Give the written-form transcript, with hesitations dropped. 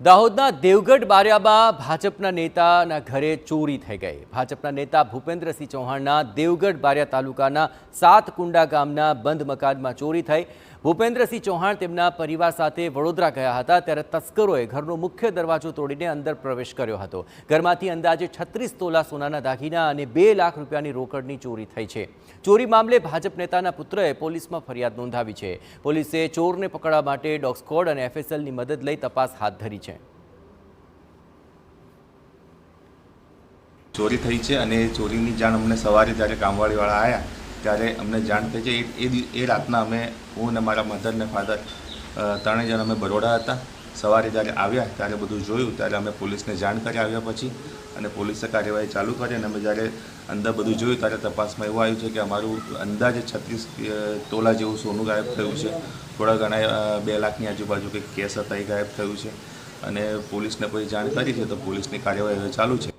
દાહોદના દેવગઢ બારિયામાં ભાજપના નેતાના ઘરે ચોરી થઈ ગઈ। ભાજપના નેતા ભૂપેન્દ્રસિંહ ચૌહાણના દેવગઢ બારિયા તાલુકાના સાતકુંડા ગામના બંધ મકાનમાં ચોરી થઈ। ભૂપેન્દ્રસિંહ ચૌહાણ તેમના પરિવાર સાથે વડોદરા ગયા હતા ત્યારે તસ્કરોએ ઘરનો મુખ્ય દરવાજો તોડીને અંદર પ્રવેશ કર્યો હતો। ઘરમાંથી અંદાજે 36 તોલા સોનાના દાગીના અને 2 લાખ રૂપિયાની રોકડની ચોરી થઈ છે। ચોરી મામલે ભાજપ નેતાના પુત્રએ પોલીસમાં ફરિયાદ નોંધાવી છે। પોલીસે ચોરને પકડવા માટે ડોગ સ્ક્વોડ અને એફએસએલની મદદ લઈ તપાસ હાથ ધરી છે। ચોરી થઈ છે અને ચોરીની જાણ અમને સવારે જ્યારે કામવાળીવાળા આવ્યા ત્યારે અમને જાણ થઈ છે। એ રાતના અમે હું અને મારા મધર ને ફાધર ત્રણેય જણ અમે બરોડા હતા। સવારે જ્યારે આવ્યા ત્યારે બધું જોયું ત્યારે અમે પોલીસને જાણ કરી આવ્યા પછી અને પોલીસે કાર્યવાહી ચાલુ કરી અને અમે જ્યારે અંદર બધું જોયું ત્યારે તપાસમાં એવું આવ્યું છે કે અમારું અંદાજે 36 તોલા જેવું સોનું ગાયબ થયું છે। થોડા ઘણા 2 લાખની આજુબાજુ કંઈક કેસ હતા એ ગાયબ થયું છે અને પોલીસને પછી જાણ કરી છે તો પોલીસની કાર્યવાહી હવે ચાલુ છે।